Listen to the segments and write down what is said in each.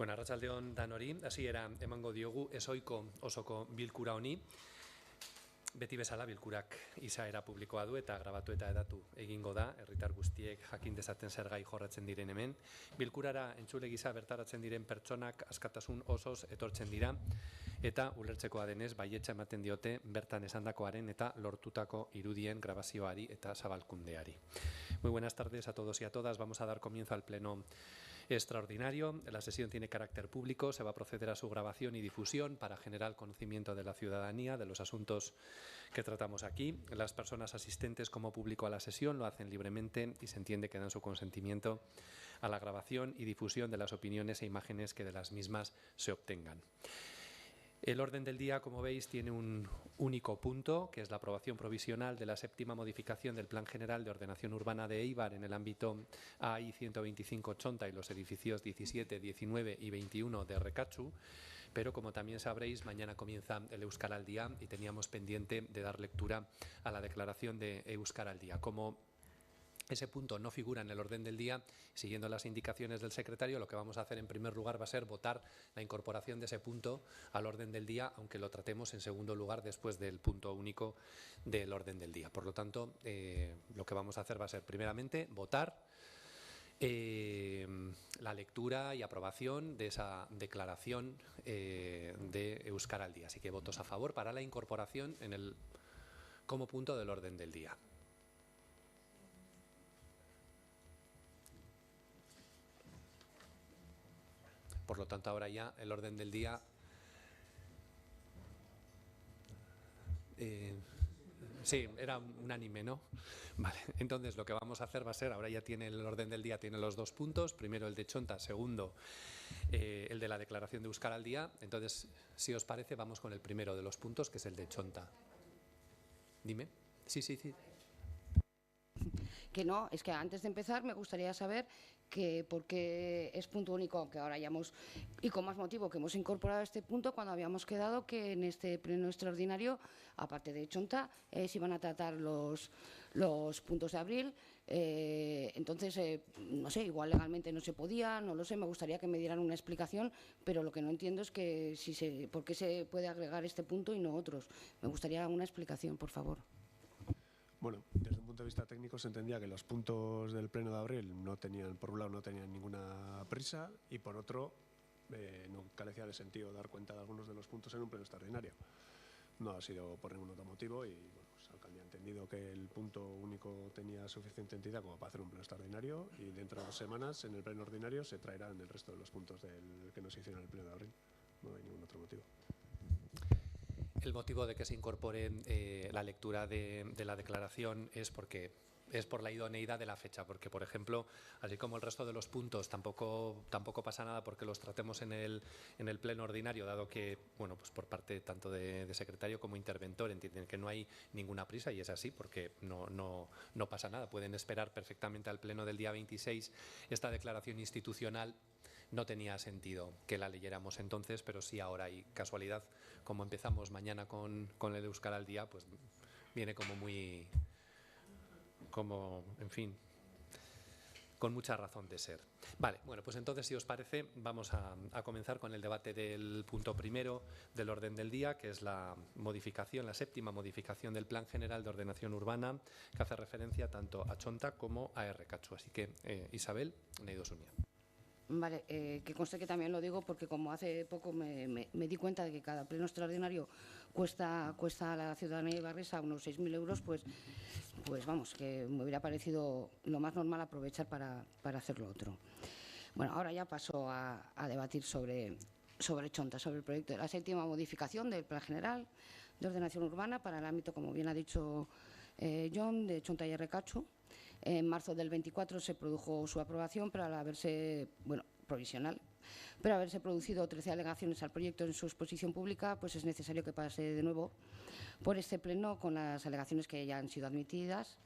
Bueno, arratsaldeon danori, hasiera emango diogu ezohiko osoko bilkura honi. Beti bezala bilkurak izaera publikoa du eta grabatu eta hedatu egingo da, herritar guztiek jakin dezaten zer gai jorratzen diren hemen. Bilkurara entzule gisa bertaratzen diren pertsonak askatasun osoz etortzen dira eta ulertzekoa denez baietza ematen diote bertan esandakoaren eta lortutako irudien grabazioari eta zabalkundeari. Muy buenas tardes a todos y a todas. Vamos a dar comienzo al pleno extraordinario. La sesión tiene carácter público, se va a proceder a su grabación y difusión para generar conocimiento de la ciudadanía de los asuntos que tratamos aquí. Las personas asistentes como público a la sesión lo hacen libremente y se entiende que dan su consentimiento a la grabación y difusión de las opiniones e imágenes que de las mismas se obtengan. El orden del día, como veis, tiene un único punto, que es la aprobación provisional de la séptima modificación del Plan General de Ordenación Urbana de Éibar en el ámbito AI 125-80 y los edificios 17, 19 y 21 de Errekatzu. Pero, como también sabréis, mañana comienza el Euskaraldia y teníamos pendiente de dar lectura a la declaración de Euskaraldia. Como ese punto no figura en el orden del día, siguiendo las indicaciones del secretario, lo que vamos a hacer en primer lugar va a ser votar la incorporación de ese punto al orden del día, aunque lo tratemos en segundo lugar después del punto único del orden del día. Por lo tanto, lo que vamos a hacer va a ser primeramente votar la lectura y aprobación de esa declaración de Euskaraldia. Así que votos a favor para la incorporación como punto del orden del día. Por lo tanto, ahora ya el orden del día sí, era unánime, ¿no? Vale, entonces lo que vamos a hacer va a ser, ahora ya tiene el orden del día, tiene los dos puntos, primero el de Chonta, segundo el de la declaración de Euskaraldia. Entonces, si os parece, vamos con el primero de los puntos, que es el de Chonta. Dime. Sí. Que no, es que antes de empezar me gustaría saber que por qué es punto único, aunque ahora hayamos, y con más motivo que hemos incorporado este punto cuando habíamos quedado que en este pleno extraordinario, aparte de Chonta, se iban a tratar los puntos de abril. Entonces, no sé, igual legalmente no se podía, no lo sé, me gustaría que me dieran una explicación, pero lo que no entiendo es que por qué se puede agregar este punto y no otros. Me gustaría una explicación, por favor. Bueno, desde un punto de vista técnico se entendía que los puntos del pleno de abril no tenían, por un lado, no tenían ninguna prisa y por otro, no carecía de sentido dar cuenta de algunos de los puntos en un pleno extraordinario. No ha sido por ningún otro motivo y bueno, pues el alcalde ha entendido que el punto único tenía suficiente entidad como para hacer un pleno extraordinario y dentro de 2 semanas en el pleno ordinario se traerán el resto de los puntos que no se hicieron en el pleno de abril. No hay ningún otro motivo. El motivo de que se incorpore la lectura de la declaración es por la idoneidad de la fecha, porque, por ejemplo, así como el resto de los puntos tampoco pasa nada porque los tratemos en el pleno ordinario, dado que, bueno, pues por parte tanto de secretario como interventor entienden que no hay ninguna prisa, y es así, porque no pasa nada. Pueden esperar perfectamente al pleno del día 26 esta declaración institucional. No tenía sentido que la leyéramos entonces, pero sí ahora, y casualidad, como empezamos mañana con el Euskaraldia, pues viene en fin, con mucha razón de ser. Vale, bueno, pues entonces, si os parece, vamos a comenzar con el debate del punto primero del orden del día, que es la séptima modificación del Plan General de Ordenación Urbana, que hace referencia tanto a Chonta como a Errekatzu. Así que, Isabel, Neidosunia. Vale, que conste que también lo digo porque como hace poco me di cuenta de que cada pleno extraordinario cuesta a la ciudadanía ibarresa unos 6.000 euros, pues vamos, que me hubiera parecido lo más normal aprovechar para hacer lo otro. Bueno, ahora ya paso a debatir sobre Chonta, sobre el proyecto de la séptima modificación del Plan General de Ordenación Urbana para el ámbito, como bien ha dicho John, de Chonta y Errekatzu. En marzo del 24 se produjo su aprobación, pero al haberse, provisional, pero haberse producido 13 alegaciones al proyecto en su exposición pública, pues es necesario que pase de nuevo por este pleno con las alegaciones que ya han sido admitidas.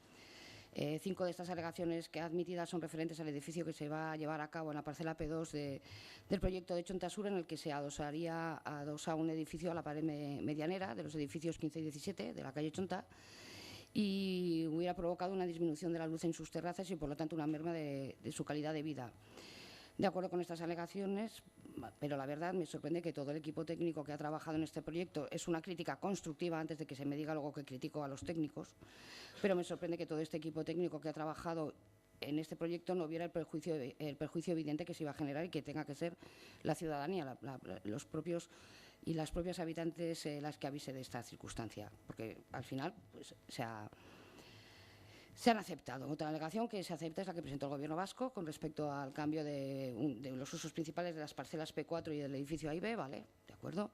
5 de estas alegaciones que admitidas son referentes al edificio que se va a llevar a cabo en la parcela P2 del proyecto de Chonta Sur, en el que se adosaría un edificio a la pared medianera de los edificios 15 y 17 de la calle Chonta, y hubiera provocado una disminución de la luz en sus terrazas y, por lo tanto, una merma de su calidad de vida. de acuerdo con estas alegaciones, pero la verdad me sorprende que todo el equipo técnico que ha trabajado en este proyecto es una crítica constructiva antes de que se me diga luego que critico a los técnicos, pero me sorprende que todo este equipo técnico que ha trabajado en este proyecto no viera el perjuicio evidente que se iba a generar y que tenga que ser la ciudadanía, los propios y las propias habitantes las que avise de esta circunstancia, porque al final pues, se han aceptado. Otra alegación que se acepta es la que presentó el Gobierno vasco con respecto al cambio de los usos principales de las parcelas P4 y del edificio A y B, ¿vale? De acuerdo.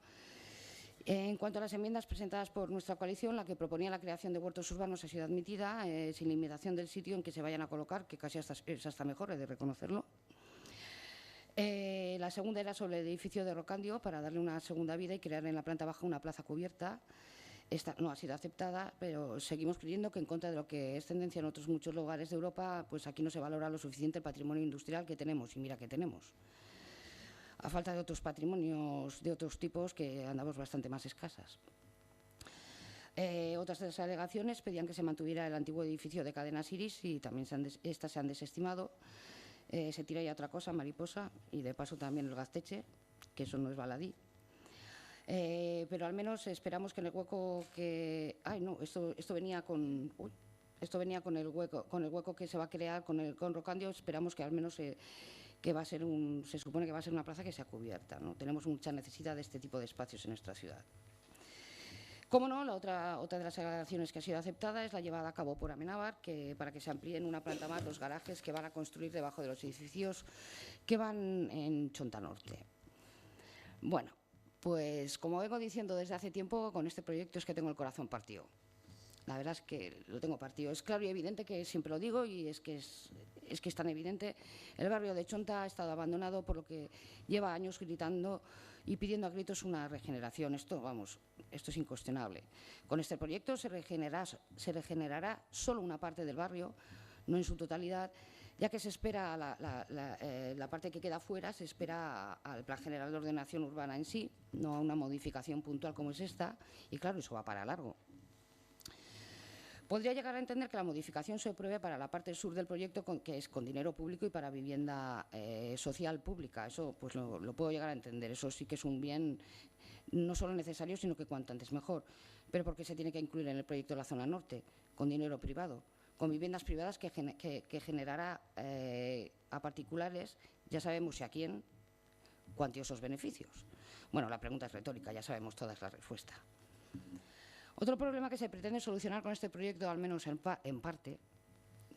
En cuanto a las enmiendas presentadas por nuestra coalición, la que proponía la creación de huertos urbanos ha sido admitida, sin limitación del sitio en que se vayan a colocar, que casi es hasta mejor, he de reconocerlo. La segunda era sobre el edificio de Rocandio, para darle una segunda vida y crear en la planta baja una plaza cubierta. Esta no ha sido aceptada, pero seguimos creyendo que, en contra de lo que es tendencia en otros muchos lugares de Europa, pues aquí no se valora lo suficiente el patrimonio industrial que tenemos, y mira que tenemos. A falta de otros patrimonios de otros tipos que andamos bastante más escasas. Otras de las alegaciones pedían que se mantuviera el antiguo edificio de Cadenas Iris y también estas se han desestimado. Se tira ya otra cosa, mariposa, y de paso también el Gazteche, que eso no es baladí. Pero al menos esperamos que en el hueco que... Ay, no, esto venía con... Uy, esto venía con el hueco que se va a crear con Rocandio. Esperamos que al menos que va a ser se supone que va a ser una plaza que sea cubierta, ¿no? Tenemos mucha necesidad de este tipo de espacios en nuestra ciudad. Como no, la otra de las alegaciones que ha sido aceptada es la llevada a cabo por Amenábar, para que se amplíen una planta más los garajes que van a construir debajo de los edificios que van en Chonta Norte. Bueno, pues como vengo diciendo desde hace tiempo, con este proyecto es que tengo el corazón partido. La verdad es que lo tengo partido. Es claro y evidente, que siempre lo digo, y es que es tan evidente. El barrio de Chonta ha estado abandonado, por lo que lleva años gritando y pidiendo a gritos una regeneración. Esto es incuestionable. Con este proyecto se regenerará solo una parte del barrio, no en su totalidad, ya que se espera la parte que queda fuera, se espera al Plan General de Ordenación Urbana en sí, no a una modificación puntual como es esta, y claro, eso va para largo. Podría llegar a entender que la modificación se apruebe para la parte sur del proyecto, que es con dinero público y para vivienda social pública. Eso pues lo puedo llegar a entender. Eso sí que es un bien no solo necesario, sino que cuanto antes mejor. Pero ¿por qué se tiene que incluir en el proyecto de la zona norte? Con dinero privado, con viviendas privadas que generará a particulares, ya sabemos si a quién, cuantiosos beneficios. Bueno, la pregunta es retórica, ya sabemos todas la respuesta. Otro problema que se pretende solucionar con este proyecto, al menos en parte,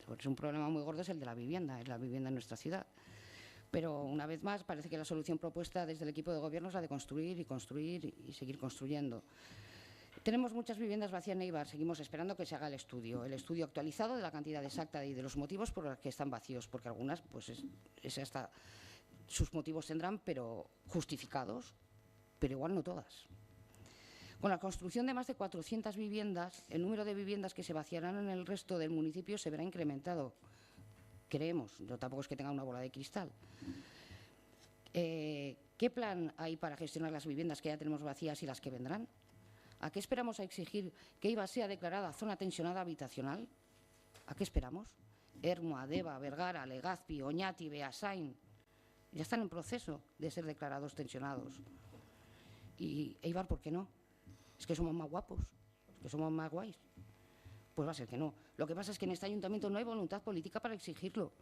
porque es un problema muy gordo, es el de la vivienda, en nuestra ciudad. Pero, una vez más, parece que la solución propuesta desde el equipo de gobierno es la de construir y construir y seguir construyendo. Tenemos muchas viviendas vacías en Eibar, seguimos esperando que se haga el estudio actualizado de la cantidad exacta y de los motivos por los que están vacíos, porque algunas, pues hasta sus motivos tendrán, pero justificados, pero igual no todas. Con la construcción de más de 400 viviendas, el número de viviendas que se vaciarán en el resto del municipio se verá incrementado. Creemos, yo tampoco es que tenga una bola de cristal. ¿Qué plan hay para gestionar las viviendas que ya tenemos vacías y las que vendrán? ¿A qué esperamos a exigir que Eibar sea declarada zona tensionada habitacional? ¿A qué esperamos? Ermua, Deba, Vergara, Legazpi, Oñati, Beasain ya están en proceso de ser declarados tensionados. ¿Y Eibar por qué no? ¿Es que somos más guapos? ¿Es que somos más guays? Pues va a ser que no. Lo que pasa es que en este ayuntamiento no hay voluntad política para exigirlo,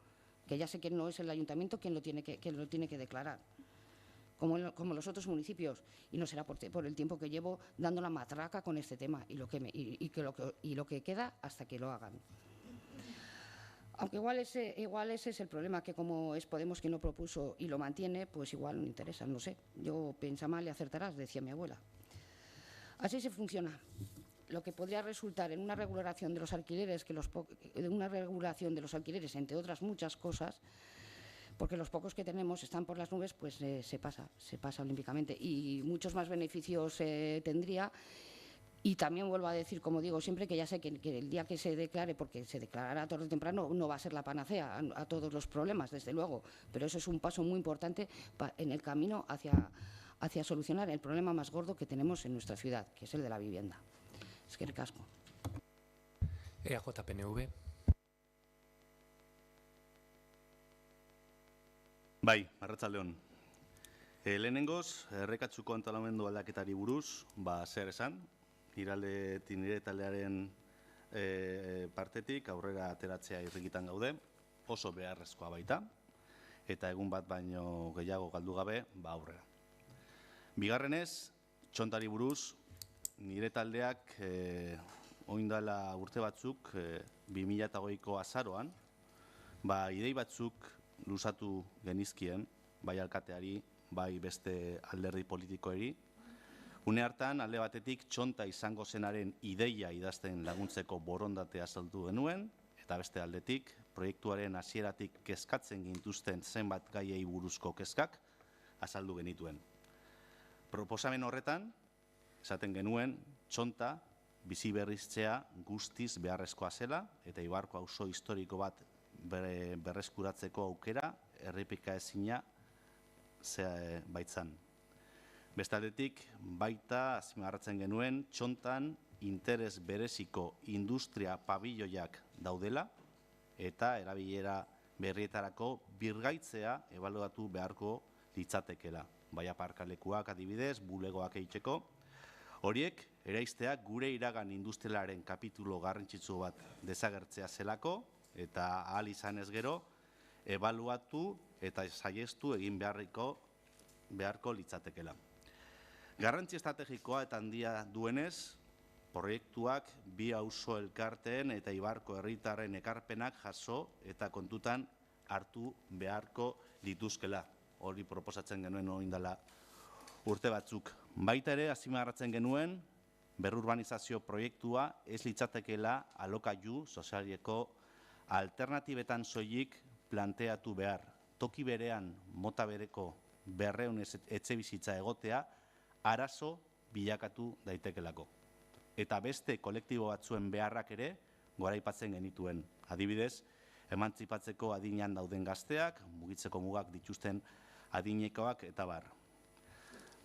que ya sé que no es el ayuntamiento quien lo tiene que declarar, como los otros municipios, y no será por el tiempo que llevo dando la matraca con este tema y lo que queda hasta que lo hagan. Aunque igual ese es el problema, que como es Podemos quien lo propuso y lo mantiene, pues igual no interesa, no sé. Yo piensa mal y acertarás, decía mi abuela. Así se funciona. Lo que podría resultar en una regulación de los alquileres, entre otras muchas cosas, porque los pocos que tenemos están por las nubes, pues se pasa olímpicamente, y muchos más beneficios tendría. Y también vuelvo a decir, como digo siempre, que ya sé que el día que se declare, porque se declarará tarde o temprano, no va a ser la panacea a todos los problemas, desde luego, pero eso es un paso muy importante en el camino hacia solucionar el problema más gordo que tenemos en nuestra ciudad, que es el de la vivienda. Es que el casco. EAJ-PNV. Bai, arratsaldeon. Lehenengoz, errekatzuko antolamendu aldaketari buruz, zer esan, nire taldearen partetik aurrera ateratzea irrikitan gaude, oso beharrezkoa baita, eta egun bat baino gehiago galdu gabe, aurrera. Bigarrenez, txontari buruz, nire taldeak oindala urte batzuk, 2008ko azaroan, idei batzuk luzatu genizkien, bai alkateari, bai beste alderdi politikoeri. Une hartan, alde batetik, txonta izango zenaren ideia idazten laguntzeko borondatea azaldu genuen, eta beste aldetik, proiektuaren hasieratik kezkatzen gintuzten zenbat gaiei buruzko kezkak azaldu genituen. Proposamen horretan, esaten genuen, txonta bizi berriztzea guztiz beharrezkoa zela, eta Ibarko auzo historiko bat berreskuratzeko aukera, errepikaezina baitzan. Bestaldetik, baita azpimarratzen genuen, txontan interes bereziko industria pabilloiak daudela, eta erabilera berrietarako birgaitzea ebaluatu beharko litzatekela. Bai aparkalekuak adibidez, bulegoak egiteko. Horiek, eraizteak gure iragan industrialaren kapitulo garrantzitsu bat desagertzea zelako, eta ahal izan ez gero, ebaluatu eta saiestu egin beharko litzatekela. Garrantzi estrategikoa eta handia duenez, proiektuak bi auzo elkarteen eta Ibarko herritarren ekarpenak jaso eta kontutan hartu beharko lituzkela. Hori proposatzen genuen oindala urte batzuk. Baita ere, azpimarratzen genuen, berrurbanizazio proiektua ez litzatekeela alokailu sozialeko alternatibetan soilik planteatu behar. Toki berean mota bereko 200 etxebizitza egotea arazo bilakatu daitekelako. Eta beste kolektibo batzuen beharrak ere goraipatzen genituen. Adibidez, emantzipatzeko adinean dauden gazteak, mugitzeko mugak dituzten adinekoak eta bar.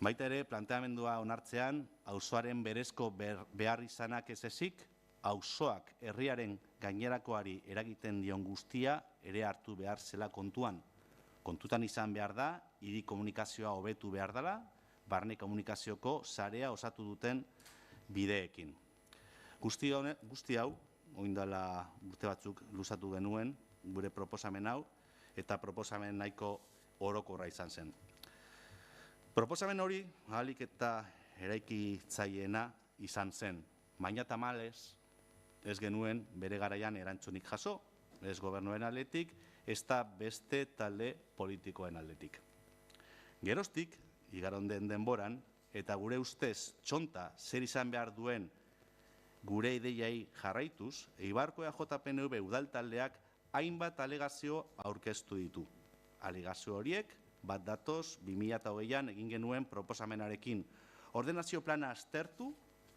Baita ere, planteamendua onartzean, auzoaren berezko behar izanak ez ezik, auzoak herriaren gainerakoari eragiten dion guztia ere hartu behar zela kontuan. Kontutan izan behar da, hiri komunikazioa hobetu behar dela, barne komunikazioko sarea osatu duten bideekin. Guzti hau, oindala urte batzuk luzatu genuen, gure proposamen hau, eta proposamen nahiko orokorra izan zen. Proposamen hori, ahalik eta eraikitzaileena izan zen, baina tamalez, ez genuen bere garaian erantzunik jaso, ez gobernuen aldetik, ez da beste talde politikoen aldetik. Geroztik, igaron den denboran, eta gure ustez txonta zer izan behar duen gure ideiai jarraituz, Eibarko EAJ-PNV udaltaldeak hainbat alegazio aurkeztu ditu. Alegazio horiek, bat datoz 2008an egin genuen proposamenarekin ordenazio plana aztertu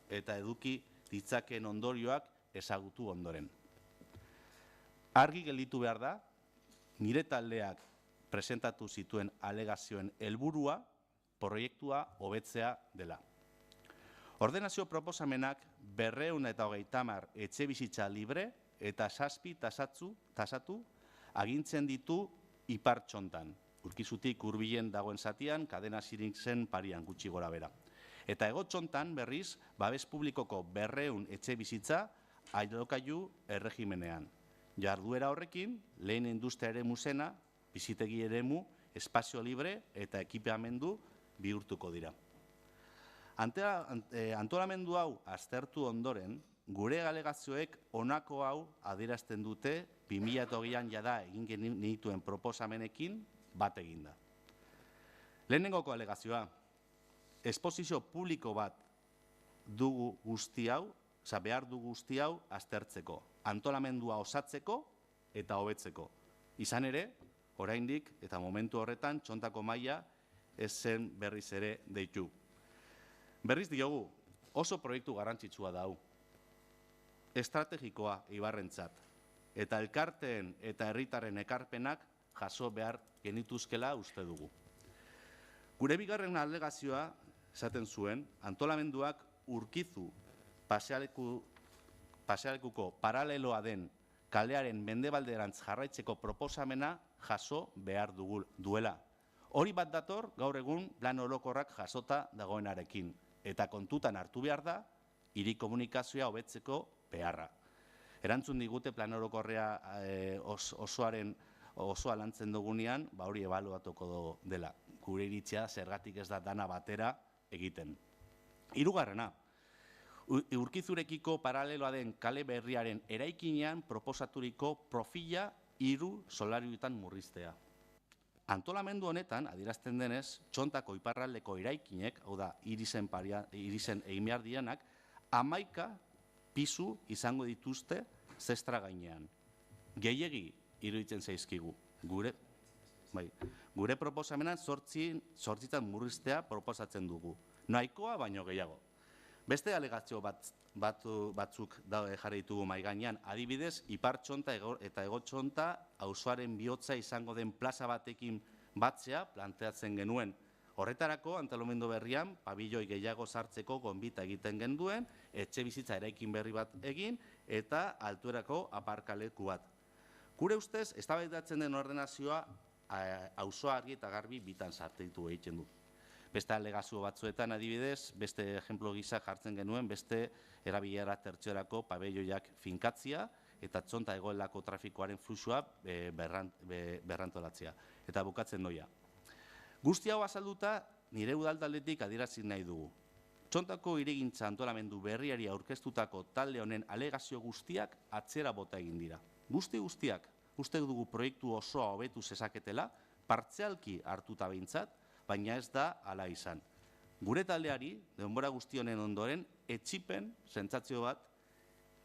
eta eduki ditzakeen ondorioak ezagutu ondoren. Argi gelditu behar da, nire taldeak presentatu zituen alegazioen helburua proiektua hobetzea dela. Ordenazio proposamenak 230 etxebizitza libre eta 7 tasatu agintzen ditu ipar txontan. Urkizutik hurbilen dagoen zatian, kadena zen parian gutxi gora bera. Eta ego txontan berriz, babes publikoko 200 etxebizitza alokailu erregimenean. Jarduera horrekin, lehen industria eremu zena, bizitegi eremu, espazio libre eta ekipamendu bihurtuko dira. Antolamendu hau aztertu ondoren, gure alegazioek honako hau adierazten dute 2008an jada egin genituen proposamenekin bat eginda. Lehenengoko alegazioa, esposizio publiko bat dugu guzti hau, behar dugu guzti hau aztertzeko, antolamendua osatzeko eta hobetzeko. Izan ere, oraindik eta momentu horretan txontako maila ez zen berriz ere deitu. Berriz diogu, oso proiektu garrantzitsua da hau. Estrategikoa Eibarrentzat, eta elkarteen eta herritarren ekarpenak jaso behar genituzkela uste dugu. Gure bigarren alegazioa esaten zuen, antolamenduak Urkizu pasealekuko paraleloa den kalearen mendebalderantz jarraitzeko proposamena jaso behar duela. Hori bat dator gaur egun plan orokorrak jasota dagoenarekin, eta kontutan hartu behar da, hiri komunikazioa hobetzeko beharra. Erantzun digute plan orokorrea osoa lantzen dugunean, hori ebaluatuko dela. Gure iritzia zergatik ez da dana batera egiten. Hirugarrena, Urkizurekiko paraleloa den kale berriaren eraikinean proposaturiko profila 3 solariuetan murriztea. Antolamendu honetan, adierazten denez, Txontako iparraldeko eraikinek, hau da, irizen egin behar dianak, 11 pisu izango dituzte zestra gainean. Gehiegi iruditzen zaizkigu. Gure proposamenan 8 murriztea proposatzen dugu. Nahikoa baino gehiago. Beste alegazio batzuk jarri ditugu mahai gainean, adibidez, Ipar Txonta eta Hego Txonta auzoaren bihotza izango den plaza batekin batzea planteatzen genuen. Horretarako, antolamendu berrian, pabilloi gehiago sartzeko gonbita egiten genduen, etxe bizitza eraikin berri bat egin, eta altuerako aparkaleku bat. Gure ustez, eztabaidatzen den ordenazioa auzoa argi eta garbi bitan sartu egiten du. Beste alegazio batzuetan adibidez, beste ejemplo gisa jartzen genuen, beste erabilera tertziorako pabelloiak finkatzia eta Txonta egoelako trafikoaren fluxua berrantolatzea. Eta bukatzen doia. Guzti hau azalduta, nire udaltaldetik adierazi nahi dugu. Txontako hirigintza antolamendu berriari aurkeztutako talde honen alegazio guztiak atzera bota egin dira. Guztiak, uste dugu proiektu osoa hobetu zezaketela, partzialki hartuta behintzat, baina ez da hala izan. Gure taldeari, denbora guzti honen ondoren, etsipen sentsazio bat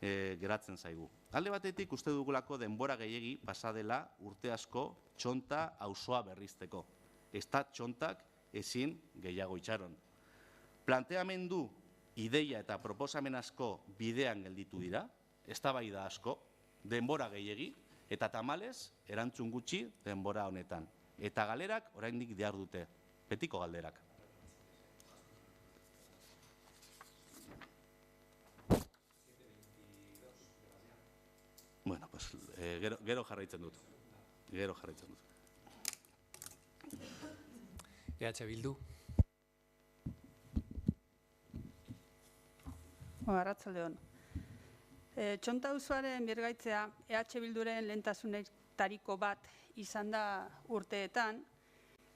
geratzen zaigu. Alde batetik uste dugulako denbora gehiegi pasadela urte asko Txonta auzoa berrizteko. Ez da Txontak ezin gehiago itxaron. Planteamendu, ideia eta proposamen asko bidean gelditu dira, eztabaida asko, denbora gehiegi, eta tamalez, erantzun gutxi denbora honetan. Eta galerak oraindik behar dute. Betiko galderak. Bueno, pues, gero jarraitzen dut. EH Bildu. Arratsalde on. Txonta auzoaren birgaitzea EH Bilduren lehentasunetariko bat izan da urteetan,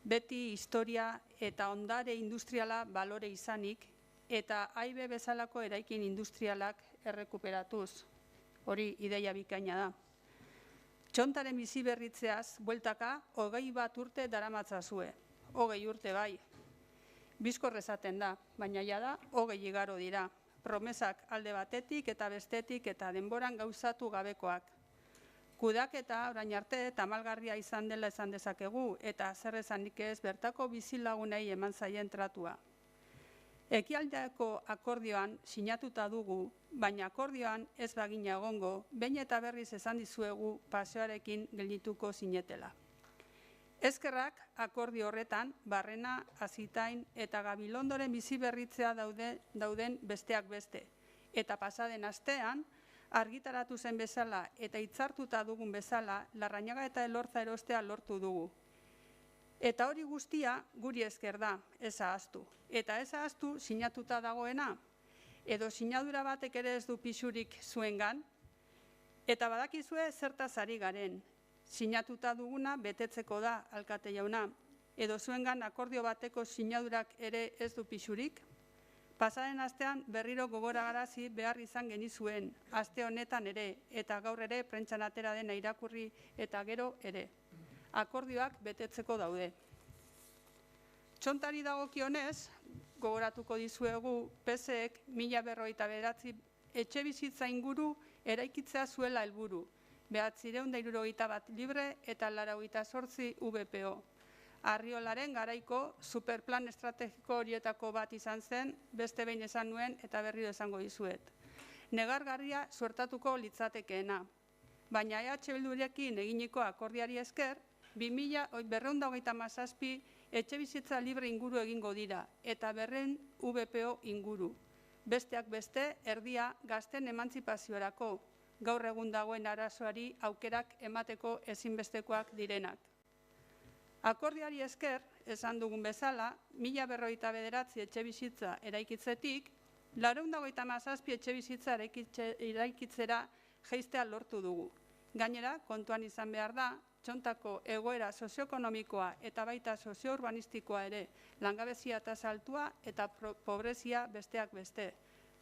beti historia eta ondare industriala balore izanik eta AIB bezalako eraikin industrialak errekuperatuz. Hori ideia bikaina da. Txontaren bizi berritzeaz bueltaka 21 urte daramatzazue. 20 urte bai. Bizkor esaten da, baina jada 20 igaro dira. Promesak alde batetik eta bestetik eta denboran gauzatu gabekoak. Kudaketa orain arte tamalgarria izan dela esan dezakegu eta zer esanik ez bertako bizilagunei eman zaien tratua. Ekialdeako akordioan sinatuta dugu, baina akordioan ez bagina egongo, behin eta berriz esan dizuegu paseoarekin geldituko zinetela. Ezkerrak akordio horretan Barrena, Azitain eta Gabilondoren bizi berritzea dauden besteak beste. Eta pasaden astean, argitaratu zen bezala eta hitzartuta dugun bezala, Larrañaga eta Elorza erostea lortu dugu. Eta hori guztia guri esker da, ez ahaztu. Eta ez ahaztu sinatuta dagoena, edo sinadura batek ere ez du pisurik zuengan, eta badakizue zertaz ari garen. Sinatuta duguna betetzeko da, alkate jauna, edo zuengan akordio bateko sinadurak ere ez du pisurik. Pasaren astean berriro gogorarazi behar izan genizuen, aste honetan ere, eta gaur ere prentsan atera dena irakurri eta gero ere. Akordioak betetzeko daude. Txontari dagokionez, gogoratuko dizuegu, PSek 1049 etxe bizitza inguru eraikitzea zuela helburu, 971 libre eta 88 VPO. Arriolaren garaiko superplan estrategiko horietako bat izan zen, beste behin esan nuen eta berriro esango dizuet. Negargarria suertatuko litzatekeena, baina EH Bildurekin eginiko akordiari esker, 227 etxe bizitza libre inguru egingo dira eta 200 VPO inguru. Besteak beste, erdia gazten emantzipaziorako, gaur egun dagoen arazoari aukerak emateko ezinbestekoak direnak. Akordioari esker, esan dugun bezala, 1059 etxebizitza eraikitzetik, 457 etxebizitza eraikitzera jaistea lortu dugu. Gainera, kontuan izan behar da, Txontako egoera sozioekonomikoa eta baita soziourbanistikoa ere langabezia tasa altua eta pobrezia besteak beste.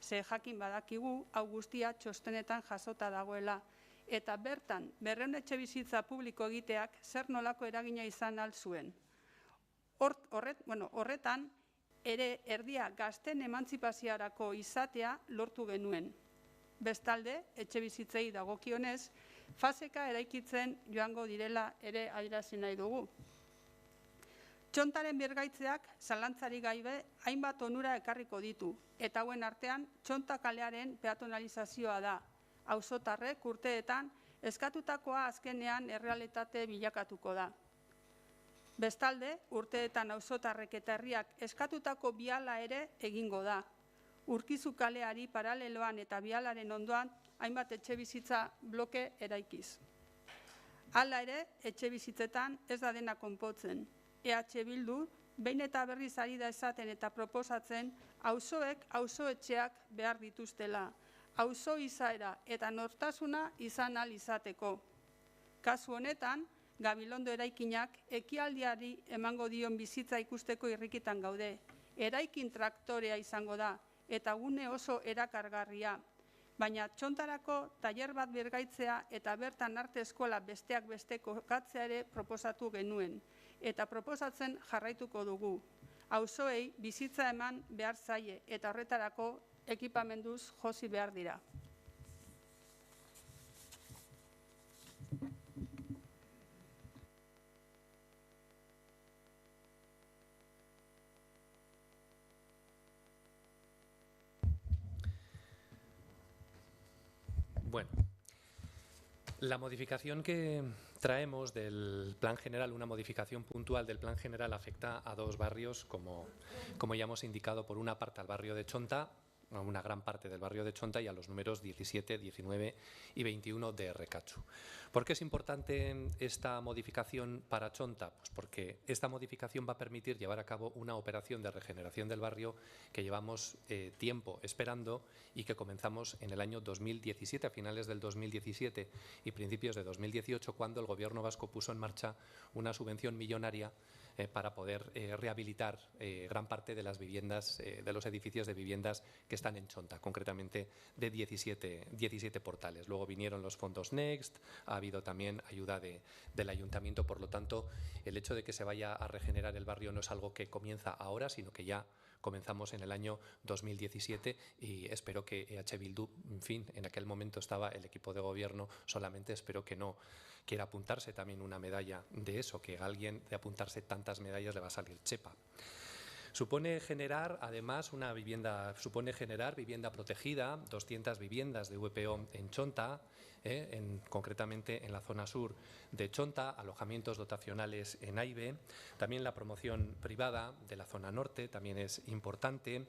Ze jakin badakigu, hau guztia txostenetan jasota dagoela. Eta bertan, 200 etxebizitza publiko egiteak zer nolako eragina izan ahal zuen. Horretan, ere erdia gazten emantzipaziarako izatea lortu genuen. Bestalde, etxebizitzei dagokionez, faseka eraikitzen joango direla ere adierazi nahi dugu. Txontaren birgaitzeak zalantzarik gabe hainbat onura ekarriko ditu, eta hauen artean Txonta kalearen peatonalizazioa da. Auzotarrek urteetan eskatutakoa azkenean errealitate bilakatuko da. Bestalde, urteetan auzotarrek eta herriak eskatutako biala ere egingo da. Urkizu kaleari paraleloan eta bialaren ondoan hainbat etxebizitza bloke eraikiz. Hala ere, etxebizitzetan ez da dena konpotzen. EH Bildu, behin eta berriz ari da esaten eta proposatzen, auzoek auzoetxeak behar dituztela. Auzo izaera eta nortasuna izan ahal izateko. Kasu honetan, Gabilondo eraikinak ekialdiari emango dion bizitza ikusteko irrikitan gaude. Eraikin traktorea izango da, eta gune oso erakargarria. Baina Txontarako tailer bat birgaitzea eta bertan arte eskola besteak beste kokatzea ere proposatu genuen. Eta proposatzen jarraituko dugu. Auzoei bizitza eman behar zaie eta horretarako ekipamenduz josi behar dira. Bueno, la modificación que traemos del plan general, una modificación puntual del plan general, afecta a dos barrios, como ya hemos indicado, por una parte al barrio de Txonta, a una gran parte del barrio de Txonta, y a los números 17, 19 y 21 de Errekatzu. ¿Por qué es importante esta modificación para Txonta? Pues porque esta modificación va a permitir llevar a cabo una operación de regeneración del barrio que llevamos tiempo esperando y que comenzamos en el año 2017, a finales del 2017 y principios de 2018, cuando el Gobierno vasco puso en marcha una subvención millonaria para poder rehabilitar gran parte de las viviendas, de los edificios de viviendas que están en Txonta, concretamente de 17 portales. Luego vinieron los fondos Next, ha habido también ayuda del ayuntamiento, por lo tanto, el hecho de que se vaya a regenerar el barrio no es algo que comienza ahora, sino que ya comenzamos en el año 2017 y espero que EH Bildu, en fin, en aquel momento estaba el equipo de gobierno, solamente espero que no quiera apuntarse también una medalla de eso, que a alguien de apuntarse tantas medallas le va a salir chepa. Supone generar, además, generar vivienda protegida, 200 viviendas de VPO en Txonta, concretamente en la zona sur de Txonta, alojamientos dotacionales en AIBE, también la promoción privada de la zona norte también es importante,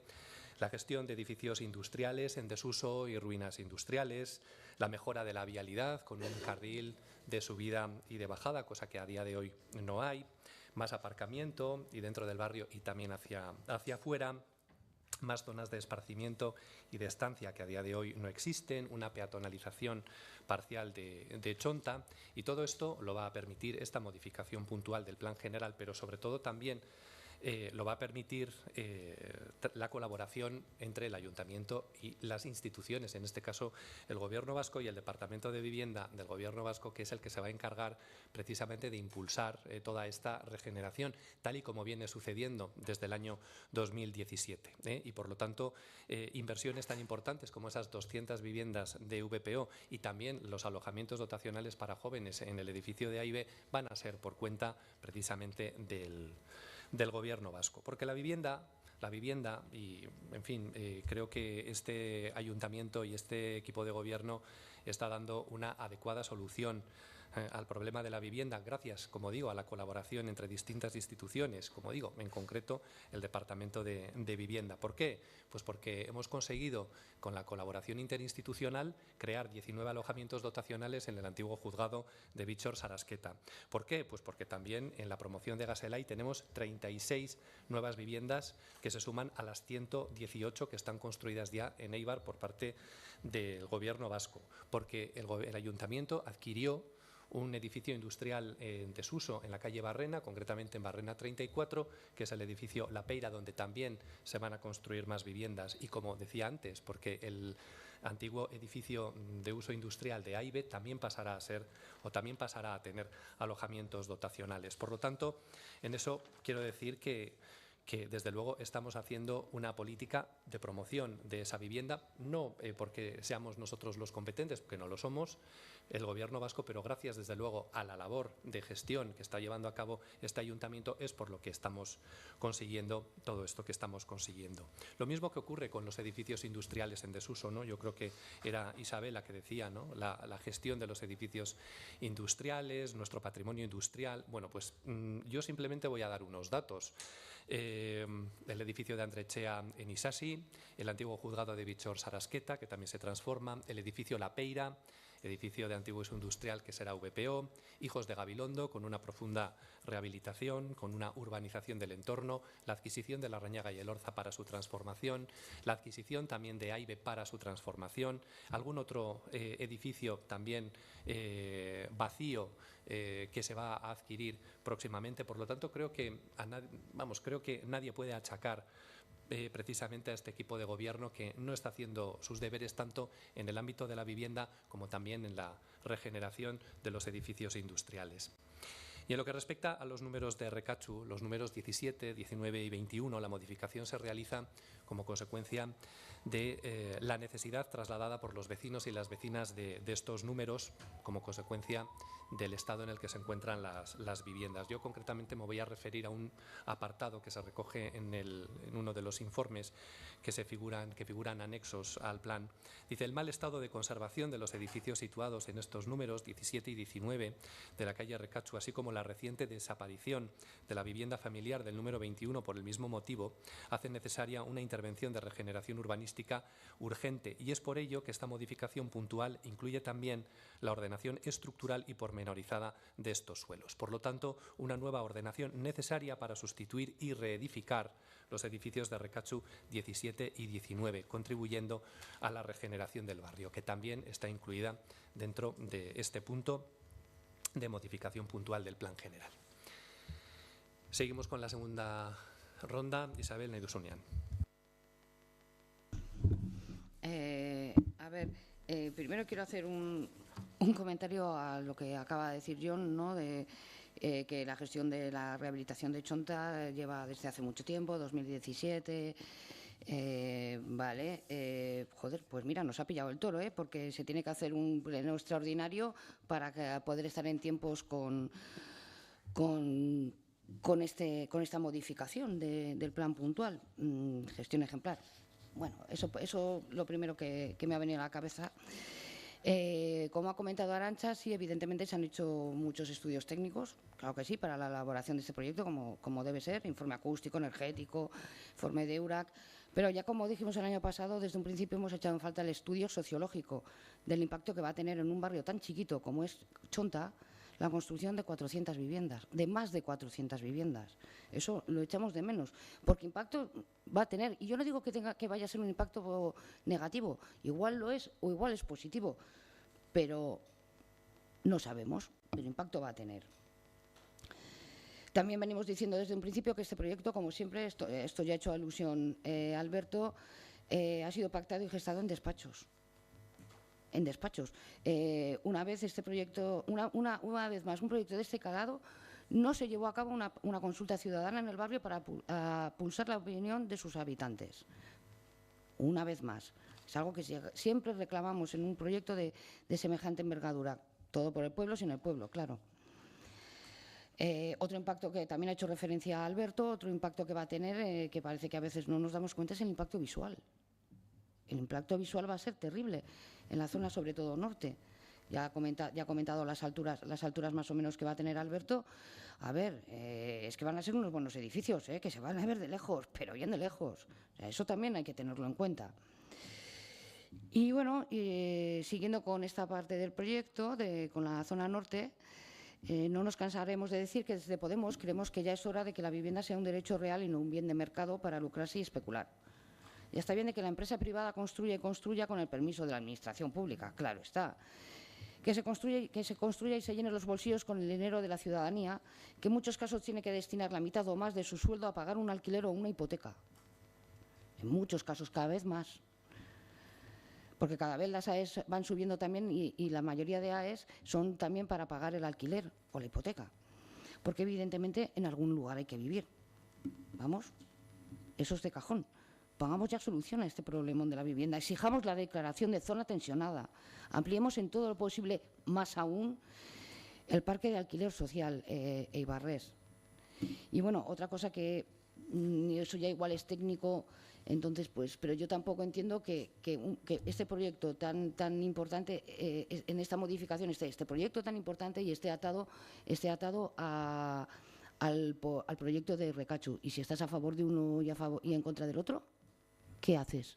la gestión de edificios industriales en desuso y ruinas industriales, la mejora de la vialidad con un carril de subida y de bajada, cosa que a día de hoy no hay, más aparcamiento y dentro del barrio y también hacia afuera, más zonas de esparcimiento y de estancia que a día de hoy no existen, una peatonalización parcial de Txonta, y todo esto lo va a permitir esta modificación puntual del plan general, pero sobre todo también lo va a permitir la colaboración entre el Ayuntamiento y las instituciones, en este caso el Gobierno vasco y el Departamento de Vivienda del Gobierno vasco, que es el que se va a encargar precisamente de impulsar toda esta regeneración, tal y como viene sucediendo desde el año 2017. Y por lo tanto, inversiones tan importantes como esas 200 viviendas de VPO y también los alojamientos dotacionales para jóvenes en el edificio de AIBE van a ser por cuenta precisamente del Gobierno vasco, porque la vivienda y, en fin, creo que este ayuntamiento y este equipo de gobierno está dando una adecuada solución al problema de la vivienda gracias, como digo, a la colaboración entre distintas instituciones, como digo, en concreto el Departamento de Vivienda. ¿Por qué? Pues porque hemos conseguido, con la colaboración interinstitucional, crear 19 alojamientos dotacionales en el antiguo juzgado de Víctor Sarasqueta. ¿Por qué? Pues porque también en la promoción de Gaselay tenemos 36 nuevas viviendas que se suman a las 118 que están construidas ya en Eibar por parte del Gobierno vasco, porque el Ayuntamiento adquirió un edificio industrial en desuso en la calle Barrena, concretamente en Barrena 34, que es el edificio La Peira, donde también se van a construir más viviendas. Y como decía antes, porque el antiguo edificio de uso industrial de AIBE también pasará a ser o también pasará a tener alojamientos dotacionales. Por lo tanto, en eso quiero decir que desde luego estamos haciendo una política de promoción de esa vivienda, no porque seamos nosotros los competentes, porque no lo somos, el Gobierno vasco, pero gracias desde luego a la labor de gestión que está llevando a cabo este ayuntamiento es por lo que estamos consiguiendo todo esto que estamos consiguiendo. Lo mismo que ocurre con los edificios industriales en desuso, ¿no? Yo creo que era Isabel la que decía, ¿no? La gestión de los edificios industriales, nuestro patrimonio industrial. Bueno, pues yo simplemente voy a dar unos datos. El edificio de Andrechea en Isasi, el antiguo juzgado de Víctor Sarasqueta, que también se transforma, el edificio La Peira, edificio de antiguo uso industrial que será VPO, Hijos de Gabilondo, con una profunda rehabilitación, con una urbanización del entorno, la adquisición de La Rañaga y el Orza para su transformación, la adquisición también de AIBE para su transformación, algún otro edificio también vacío que se va a adquirir próximamente. Por lo tanto, creo que nadie puede achacar precisamente a este equipo de gobierno que no está haciendo sus deberes tanto en el ámbito de la vivienda como también en la regeneración de los edificios industriales. Y en lo que respecta a los números de Recatxu, los números 17, 19 y 21, la modificación se realiza como consecuencia de la necesidad trasladada por los vecinos y las vecinas de estos números como consecuencia del estado en el que se encuentran las viviendas. Yo concretamente me voy a referir a un apartado que se recoge en uno de los informes que figuran anexos al plan. Dice: el mal estado de conservación de los edificios situados en estos números 17 y 19 de la calle Recatxu, así como la reciente desaparición de la vivienda familiar del número 21 por el mismo motivo, hacen necesaria una intervención de regeneración urbanística urgente, y es por ello que esta modificación puntual incluye también la ordenación estructural y pormenorizada de estos suelos. Por lo tanto, una nueva ordenación necesaria para sustituir y reedificar los edificios de Recatxu 17 y 19, contribuyendo a la regeneración del barrio, que también está incluida dentro de este punto de modificación puntual del plan general. Seguimos con la segunda ronda. Isabel Naidusunian. Primero quiero hacer un comentario a lo que acaba de decir John, ¿no? De que la gestión de la rehabilitación de Chonta lleva desde hace mucho tiempo, 2017. Pues mira, nos ha pillado el toro, porque se tiene que hacer un pleno extraordinario para poder estar en tiempos con esta modificación del plan puntual, gestión ejemplar. Bueno, eso lo primero que me ha venido a la cabeza. Como ha comentado Arantxa, sí, evidentemente se han hecho muchos estudios técnicos, claro que sí, para la elaboración de este proyecto, como debe ser, informe acústico, energético, informe de EURAC, pero ya como dijimos el año pasado, desde un principio hemos echado en falta el estudio sociológico del impacto que va a tener en un barrio tan chiquito como es Chonta la construcción de 400 viviendas, de más de 400 viviendas. Eso lo echamos de menos, porque impacto va a tener. Y yo no digo que vaya a ser un impacto negativo, igual lo es o igual es positivo, pero no sabemos, el impacto va a tener. También venimos diciendo desde un principio que este proyecto, como siempre, esto ya ha hecho alusión Alberto, ha sido pactado y gestado en despachos. Una vez este proyecto, una vez más, un proyecto de este calado, no se llevó a cabo una consulta ciudadana en el barrio para pulsar la opinión de sus habitantes. Una vez más. Es algo que siempre reclamamos en un proyecto de semejante envergadura. Todo por el pueblo, sin el pueblo, claro. Otro impacto que también ha hecho referencia a Alberto, otro impacto que va a tener, que parece que a veces no nos damos cuenta, es el impacto visual. El impacto visual va a ser terrible en la zona, sobre todo norte. Ya ha comentado las alturas más o menos que va a tener Alberto. A ver, es que van a ser unos buenos edificios, que se van a ver de lejos, pero bien de lejos. O sea, eso también hay que tenerlo en cuenta. Y bueno, siguiendo con esta parte del proyecto, con la zona norte, no nos cansaremos de decir que desde Podemos creemos que ya es hora de que la vivienda sea un derecho real y no un bien de mercado para lucrarse y especular. Ya está bien de que la empresa privada construya con el permiso de la administración pública, claro está. Que se construya y se llene los bolsillos con el dinero de la ciudadanía, que en muchos casos tiene que destinar la mitad o más de su sueldo a pagar un alquiler o una hipoteca. En muchos casos, cada vez más. Porque cada vez las AES van subiendo también y la mayoría de AES son también para pagar el alquiler o la hipoteca. Porque evidentemente en algún lugar hay que vivir. Vamos, eso es de cajón. Pongamos ya solución a este problemón de la vivienda. Exijamos la declaración de zona tensionada. Ampliemos en todo lo posible, más aún, el parque de alquiler social Eibarrés. Y bueno, otra cosa que eso ya igual es técnico, entonces pues, pero yo tampoco entiendo que este proyecto tan importante, en esta modificación, este proyecto tan importante y esté atado al proyecto de Recachu. Y si estás a favor de uno y en contra del otro, ¿qué haces?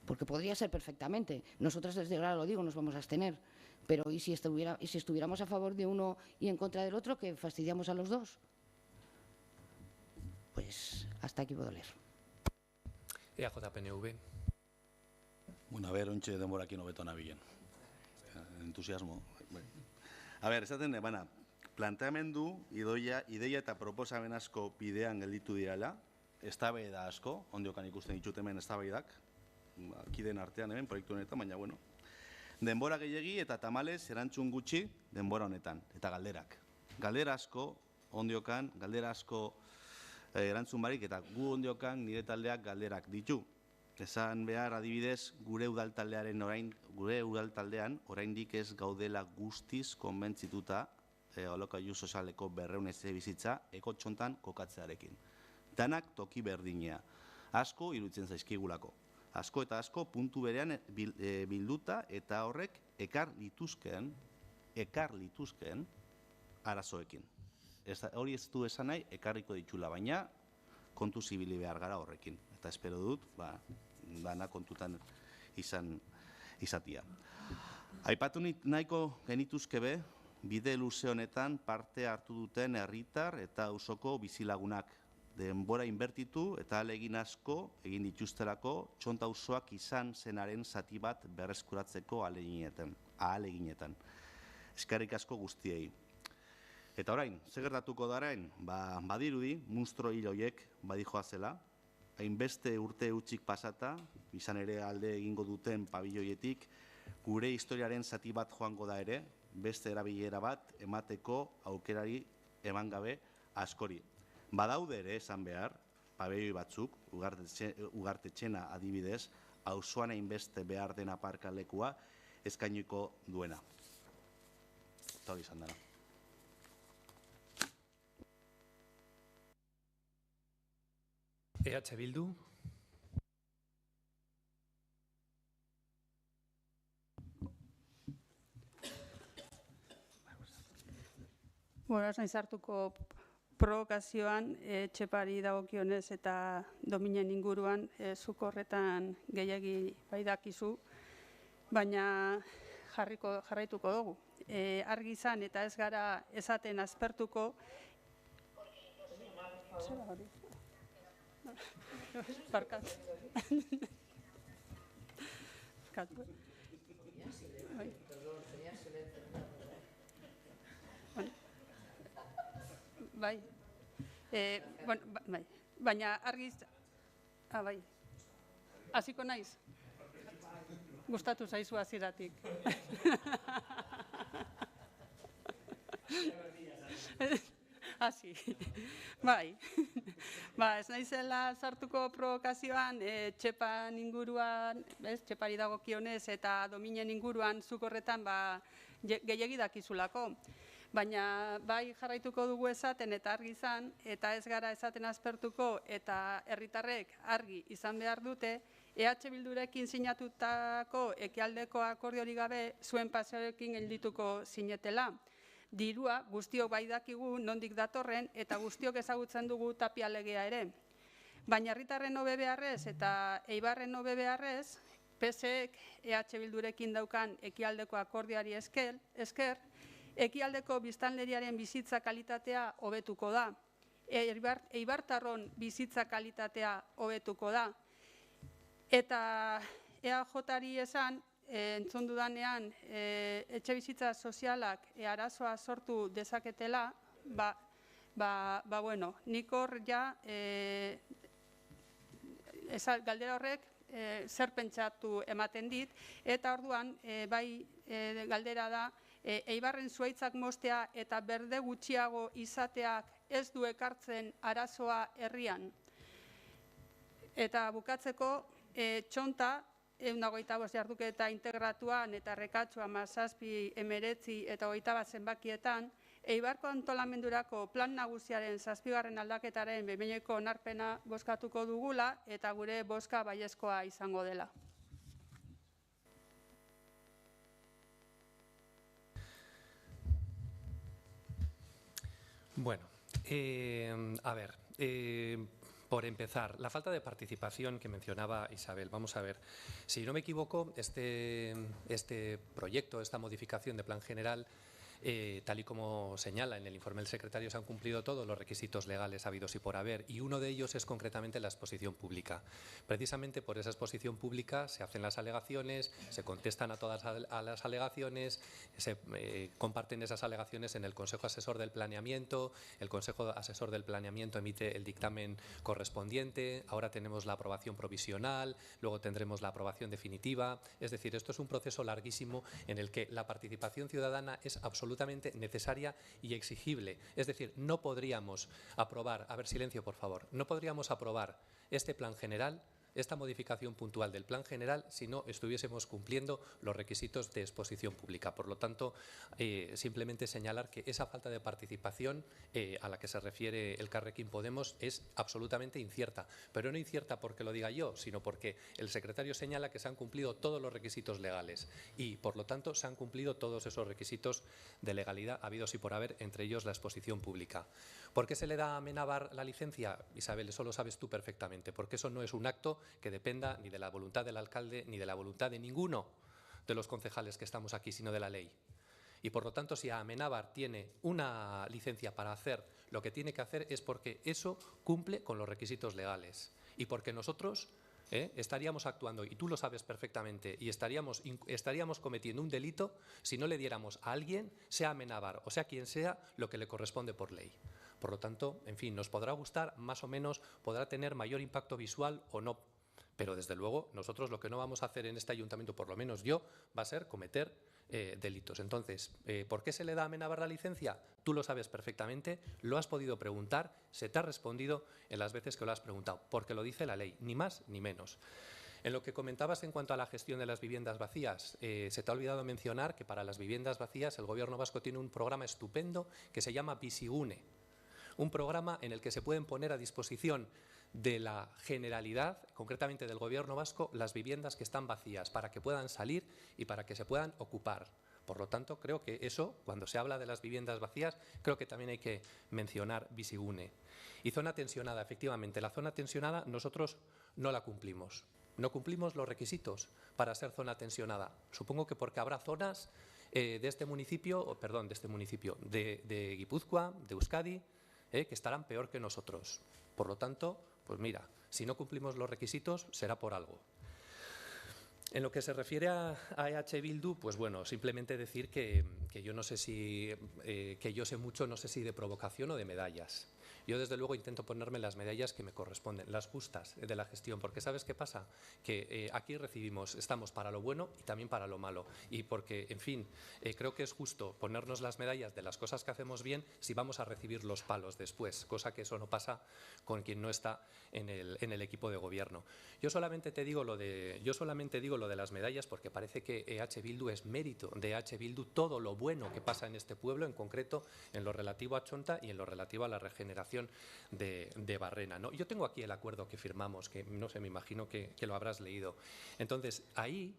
Porque podría ser perfectamente. Nosotras, desde ahora lo digo, nos vamos a abstener. Pero ¿y si estuviéramos a favor de uno y en contra del otro, que fastidiamos a los dos? Pues hasta aquí puedo leer. EAJ-PNV. Bueno, a ber, ontxe denborakin hobeto nabilen. Entusiasmo. A ber, esaten, planteamendu, ideia eta proposamen asko bidean gelditu direla, eztabaida asko, ondiokan ikusten ditut hemen eztabaidak, kideen artean hemen, proiektu honetan, baina, bueno, denbora gehiegi eta tamalez erantzun gutxi denbora honetan, eta galderak. Galdera asko, ondiokan, galdera asko erantzun barik, eta gu ondiokan nire taldeak galderak ditu. Esan behar adibidez, gure udaltaldean oraindik ez gaudela guztiz konbentzituta alokairu sozialeko 200 etxebizitza ekotxontan kokatzearekin. Danak toki berdinea. Asko iruditzen zaizkigulako. Asko eta asko puntu berean bilduta eta horrek ekar lituzkeen arazoekin. Hori ez du esan nahi, ekarriko ditula, baina kontu zibili behar gara horrekin. Eta espero dut, dana kontutan izatia. Aipatu nahiko genituzke be, bide luze honetan parte hartu duten herritar eta auzoko bizilagunak. Denbora inbertitu eta ahalegin asko egin dituztelako Txonta auzoak izan zenaren zati bat berreskuratzeko ahaleginetan. Eskerrik asko guztiei. Eta orain, zer gertatuko da orain? Badirudi, munstro hil horiek badijoazela, hainbeste urte utzik pasata, izan ere alde egingo duten pabilloietik, gure historiaren zati bat joango da ere, beste erabilera bat emateko aukerari eman gabe askori. Badaude ere esan behar, pabelloi batzuk, Ugartetxena adibidez, auzoan hainbeste behar den aparkalekua eskainiko duena. Eta hori izan dara. EH Bildu. Bueno, ez nahi sartuko provokazioan, etxepari dagokionez eta dominen inguruan, zuk horretan gehiagi bai dakizu, baina jarraituko dugu. Argi izan eta ez gara esaten aspertuko. Barkatu. Bai. Baina argiz... bai. Hasiko naiz? Gustatu zaizu hasieratik. Hasi. Bai. Ez naizela sartuko provokazioan, Txepan inguruan, Txepari dagokionez eta dominen inguruan zuk horretan gehiegi dakizulako. Baina bai jarraituko dugu esaten eta argi izan, eta ez gara esaten aspertuko eta herritarrek argi izan behar dute, EH Bildurekin sinatutako ekialdeko akordiorik gabe zuen paseoekin geldituko zinetela. Dirua guztiok bai dakigu nondik datorren eta guztiok ezagutzen dugu Tapia legea ere. Baina herritarren hobe beharrez eta Eibarren hobe beharrez, PSek EH Bildurekin daukan ekialdeko akordioari esker, ekialdeko biztanleriaren bizitza kalitatea hobetuko da. Eibartarron bizitza kalitatea hobetuko da. Eta EAJ-ari esan, entzun dudanean, etxe bizitza sozialak arazoa sortu dezaketela, bueno, nik hor ja, galdera horrek zer pentsatu ematen dit, eta orduan, bai galdera da, Eibarren zuhaitzak mostea eta berde gutxiago izateak ez du ekartzen arazoa herrian. Eta bukatzeko, txonta, 125 jarduketa integratuan eta rekatxua 17, 19 eta 21 zenbakietan, Eibarko antolamendurako plan nagusiaren 7. aldaketaren behin-behineko onarpena bozkatuko dugula eta gure bozka baiezkoa izango dela. Bueno, a ver, por empezar, la falta de participación que mencionaba Isabel. Vamos a ver, si no me equivoco, este proyecto, esta modificación de plan general, tal y como señala en el informe del secretario, se han cumplido todos los requisitos legales habidos y por haber, y uno de ellos es concretamente la exposición pública. Precisamente por esa exposición pública se hacen las alegaciones, se contestan a todas las alegaciones, se comparten esas alegaciones en el Consejo Asesor del Planeamiento, el Consejo Asesor del Planeamiento emite el dictamen correspondiente, ahora tenemos la aprobación provisional, luego tendremos la aprobación definitiva. Es decir, esto es un proceso larguísimo en el que la participación ciudadana es absolutamente necesaria y exigible. Es decir, no podríamos aprobar, a ver, silencio por favor, no podríamos aprobar este plan general, esta modificación puntual del plan general, si no estuviésemos cumpliendo los requisitos de exposición pública. Por lo tanto, simplemente señalar que esa falta de participación a la que se refiere Elkarrekin Podemos es absolutamente incierta, pero no incierta porque lo diga yo, sino porque el secretario señala que se han cumplido todos los requisitos legales y, por lo tanto, se han cumplido todos esos requisitos de legalidad habidos y por haber, entre ellos la exposición pública. ¿Por qué se le da a Amenábar la licencia? Isabel, eso lo sabes tú perfectamente, porque eso no es un acto que dependa ni de la voluntad del alcalde ni de la voluntad de ninguno de los concejales que estamos aquí, sino de la ley. Y por lo tanto, si Amenábar tiene una licencia para hacer lo que tiene que hacer es porque eso cumple con los requisitos legales y porque nosotros estaríamos actuando, y tú lo sabes perfectamente, y estaríamos cometiendo un delito si no le diéramos a alguien, sea Amenábar o sea quien sea, lo que le corresponde por ley. Por lo tanto, en fin, nos podrá gustar, más o menos, podrá tener mayor impacto visual o no, pero desde luego nosotros lo que no vamos a hacer en este ayuntamiento, por lo menos yo, va a ser cometer delitos. Entonces, ¿por qué se le da a Amenábar la licencia? Tú lo sabes perfectamente, lo has podido preguntar, se te ha respondido en las veces que lo has preguntado, porque lo dice la ley, ni más ni menos. En lo que comentabas en cuanto a la gestión de las viviendas vacías, se te ha olvidado mencionar que para las viviendas vacías el Gobierno vasco tiene un programa estupendo que se llama Bizigune, un programa en el que se pueden poner a disposición de la generalidad, concretamente del Gobierno vasco, las viviendas que están vacías para que puedan salir y para que se puedan ocupar. Por lo tanto, creo que eso, cuando se habla de las viviendas vacías, creo que también hay que mencionar Bizigune. Y zona tensionada, efectivamente, la zona tensionada nosotros no la cumplimos. No cumplimos los requisitos para ser zona tensionada. Supongo que porque habrá zonas de Guipúzcoa, de Euskadi, que estarán peor que nosotros. Por lo tanto, pues mira, si no cumplimos los requisitos, será por algo. En lo que se refiere a EH Bildu, pues bueno, simplemente decir que yo no sé si, que yo sé mucho, no sé si de provocación o de medallas. Yo, desde luego, intento ponerme las medallas que me corresponden, las justas de la gestión, porque ¿sabes qué pasa? Que aquí estamos para lo bueno y también para lo malo. Y porque, en fin, creo que es justo ponernos las medallas de las cosas que hacemos bien si vamos a recibir los palos después, cosa que eso no pasa con quien no está en el equipo de gobierno. Yo solamente digo lo de las medallas porque parece que EH Bildu es mérito de EH Bildu todo lo bueno que pasa en este pueblo, en concreto en lo relativo a Txonta y en lo relativo a la regeneración de Barrena, ¿no? Yo tengo aquí el acuerdo que firmamos, que no sé, me imagino que lo habrás leído. Entonces, ahí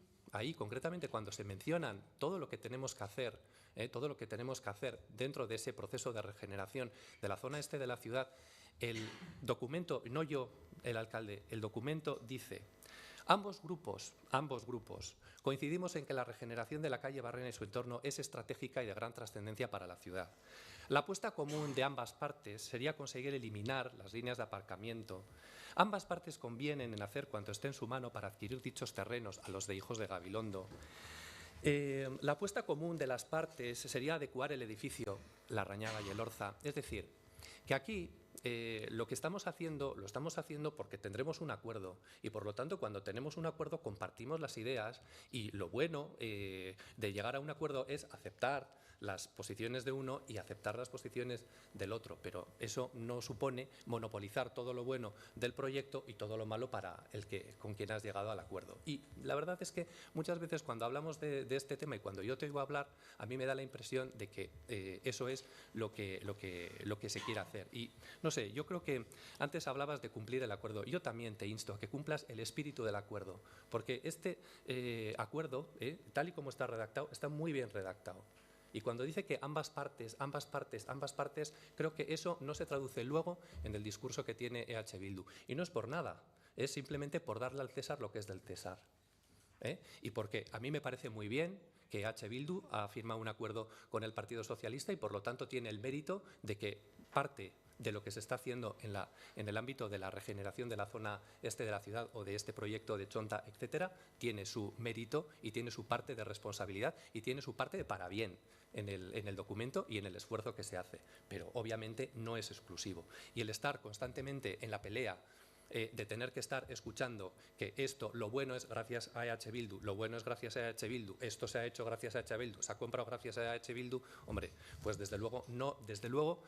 concretamente cuando se mencionan todo lo que tenemos que hacer, todo lo que tenemos que hacer dentro de ese proceso de regeneración de la zona este de la ciudad, el documento, no yo, el alcalde, el documento dice: ambos grupos coincidimos en que la regeneración de la calle Barrena y su entorno es estratégica y de gran trascendencia para la ciudad. La apuesta común de ambas partes sería conseguir eliminar las líneas de aparcamiento. Ambas partes convienen en hacer cuanto esté en su mano para adquirir dichos terrenos a los de Hijos de Gabilondo. La apuesta común de las partes sería adecuar el edificio La Rañaga y el Orza. Es decir, que aquí lo que estamos haciendo, lo estamos haciendo porque tendremos un acuerdo y, por lo tanto, cuando tenemos un acuerdo compartimos las ideas y lo bueno de llegar a un acuerdo es aceptar las posiciones de uno y aceptar las posiciones del otro, pero eso no supone monopolizar todo lo bueno del proyecto y todo lo malo para el que con quien has llegado al acuerdo. Y la verdad es que muchas veces cuando hablamos de este tema y cuando yo te oigo hablar, a mí me da la impresión de que eso es lo que se quiere hacer. Y no sé, yo creo que antes hablabas de cumplir el acuerdo. Yo también te insto a que cumplas el espíritu del acuerdo, porque este acuerdo, tal y como está redactado, está muy bien redactado. Y cuando dice que ambas partes, creo que eso no se traduce luego en el discurso que tiene EH Bildu. Y no es por nada, es simplemente por darle al César lo que es del César. Y porque a mí me parece muy bien que EH Bildu ha firmado un acuerdo con el Partido Socialista y por lo tanto tiene el mérito de que parte de lo que se está haciendo en el ámbito de la regeneración de la zona este de la ciudad o de este proyecto de Txonta, etcétera, tiene su mérito y tiene su parte de responsabilidad y tiene su parte de para bien en el documento y en el esfuerzo que se hace. Pero obviamente no es exclusivo. Y el estar constantemente en la pelea de tener que estar escuchando que esto, lo bueno es gracias a EH Bildu, lo bueno es gracias a EH Bildu, esto se ha hecho gracias a EH Bildu, se ha comprado gracias a EH Bildu, hombre, pues desde luego no, desde luego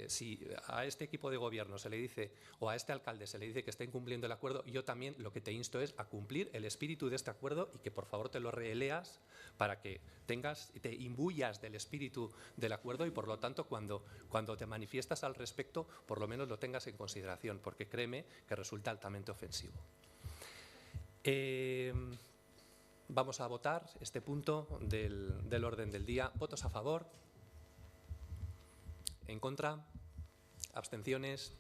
si a este equipo de gobierno se le dice o a este alcalde se le dice que está incumpliendo el acuerdo, yo también lo que te insto es a cumplir el espíritu de este acuerdo y que por favor te lo releas para que te imbuyas del espíritu del acuerdo y por lo tanto cuando te manifiestas al respecto por lo menos lo tengas en consideración, porque créeme que resulta altamente ofensivo. Vamos a votar este punto del orden del día. ¿Votos a favor? ¿En contra? ¿Abstenciones?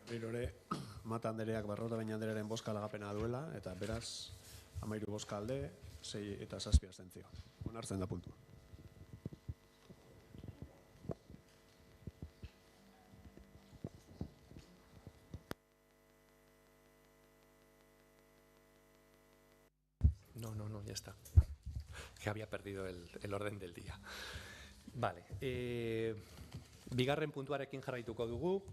Berriro Mata Andereak Berrotabeña Anderearen bozka lagapena duela, eta beraz 13 bozka alde, 6 eta 7 abstentzio. Onartzen da puntua. No, ya está. Que había perdido el orden del día. Vale. Bigarren puntuarekin jarraituko dugu.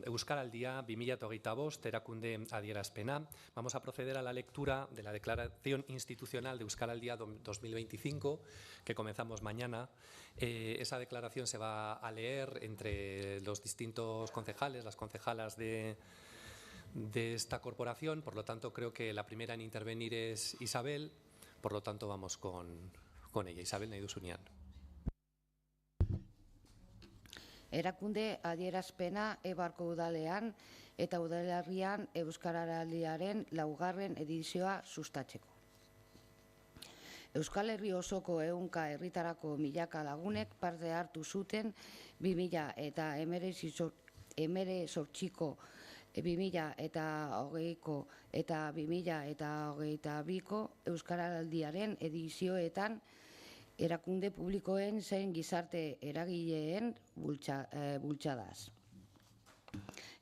Euskaraldia 2025, erakunde adierazpena. Vamos a proceder a la lectura de la Declaración Institucional de Euskaraldia 2025, que comenzamos mañana. Esa declaración se va a leer entre los distintos concejales, las concejalas de esta corporación. Por lo tanto, creo que la primera en intervenir es Isabel. Por lo tanto, vamos con ella. Isabel Naiduzunian. Erakunde adierazpena Eibarko udalean eta udalerrian Euskaraldiaren 4. edizioa sustatzeko. Euskal Herri osoko 100 herritarako milaka lagunek parte hartu zuten 2018ko 2020ko eta 2022ko Euskaraldiaren edizioetan erakunde publikoen zein gizarte eragileen bultzadaz.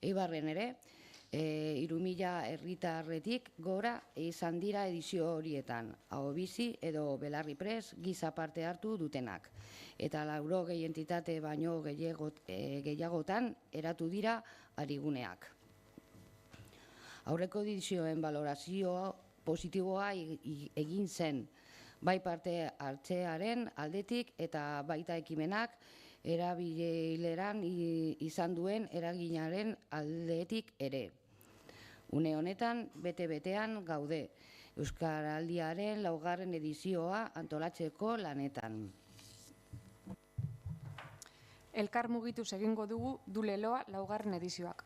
Eibarren ere, 3.000 herritarretik gora izan dira edizio horietan, ahobizi edo belarri prest giza parte hartu dutenak. Eta 80 entitate baino gehiagotan eratu dira ariguneak. Aurreko edizioen valorazio positiboa egin zen, bai parte hartzearen aldetik eta baita ekimenak erabileran izan duen eraginaren aldetik ere. Une honetan, bete-betean gaude, Euskaraldiaren 4. edizioa antolatzeko lanetan. Elkar mugituz egingo dugu Du Leloa 4. edizioak.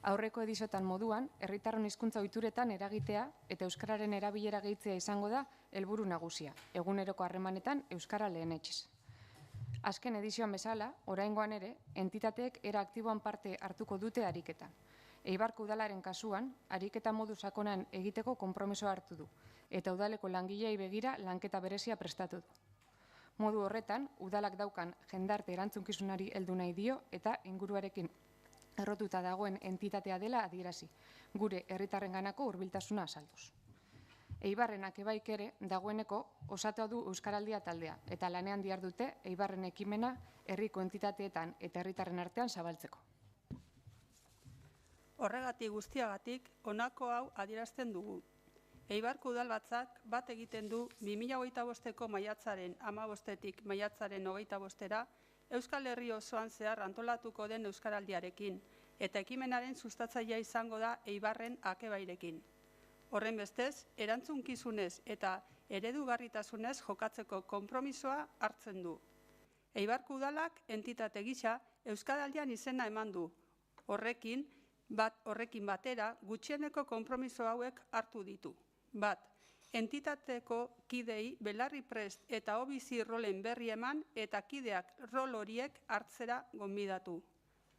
Aurreko ediziotan moduan, herritarron hizkuntza ohituretan eragitea eta euskararen erabilera gehitzea izango da helburu nagusia, eguneroko harremanetan euskara lehenetsiz. Azken edizioan bezala, oraingoan ere, entitateek era aktiboan parte hartuko dute ariketan. Eibarko udalaren kasuan, ariketa modu sakonan egiteko konpromisoa hartu du, eta udaleko langilei begira lanketa berezia prestatu du. Modu horretan, udalak daukan jendarte erantzunkizunari heldu nahi dio eta inguruarekin errotuta dagoen entitatea dela adierazi, gure herritarrenganako hurbiltasuna azalduz. Eibarrenak ebaik ere dagoeneko osatua du Euskaraldia taldea eta lanean dihardute Eibarren ekimena herriko entitateetan eta herritarren artean zabaltzeko. Horregatik guztiagatik honako hau adierazten dugu. Eibarko udalbatzak bat egiten du 2025ko maiatzaren 15-tik maiatzaren 25-era Euskal Herri osoan zehar antolatuko den Euskaraldiarekin eta ekimenaren sustatzailea izango da Eibarren akebairekin. Horren bestez, erantzunkizunez eta eredugarritasunez jokatzeko konpromisoa hartzen du. Eibarko udalak entitate gisa Euskaraldian izena eman du. Horrekin batera gutxieneko konpromiso hauek hartu ditu. Bat, entitateko kidei belarriprest eta obizi rolen berri eman eta kideak rol horiek hartzera gonbidatu.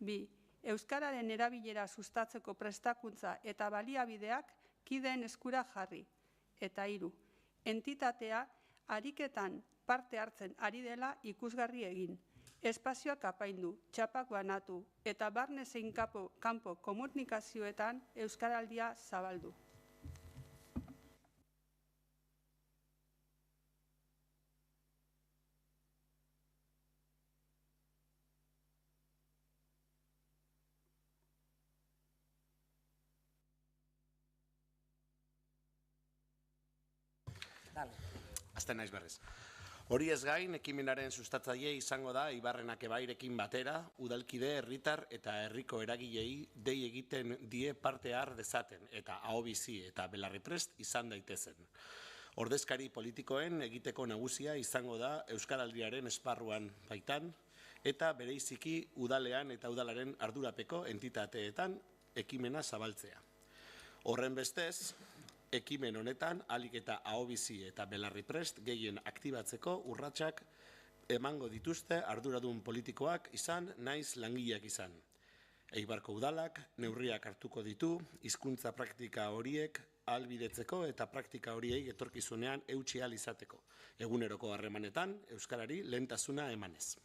Bi, euskararen erabilera sustatzeko prestakuntza eta baliabideak kideen eskura jarri. Eta 3, entitatea ariketan parte hartzen ari dela ikusgarri egin. Espazioak apaindu, txapak banatu eta barne zein kanpo komunikazioetan euskaraldia zabaldu. Azten naiz berriz. Hori ez gain, ekimenaren sustatzaile izango da Eibarrenak ebairekin batera, udalkide, herritar eta herriko eragilei dei egiten die parte har dezaten eta ahobizi eta belarriprest izan daitezen. Ordezkari politikoen egiteko nagusia izango da Euskaraldiaren esparruan baitan eta bereiziki udalean eta udalaren ardurapeko entitateetan ekimena zabaltzea. Horren bestez, ekimen honetan ahalik eta ahobizi eta belarriprest gehien aktibatzeko urratsak emango dituzte arduradun politikoak izan naiz langileak izan. Eibarko udalak neurriak hartuko ditu hizkuntza praktika horiek ahalbidetzeko eta praktika horiei etorkizunean eutsi ahal izateko. Eguneroko harremanetan euskarari lehentasuna emanez.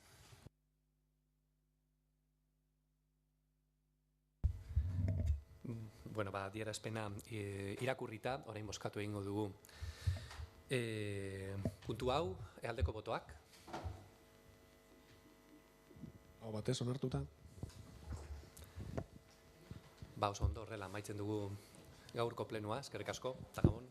Bueno, adierazpena irakurrita, orain bozkatu egingo dugu. Puntu hau, aldeko botoak. Hau batez onartuta. Oso ondo, horrela, maitzen dugu gaurko plenua, eskerrik asko, eta gabon.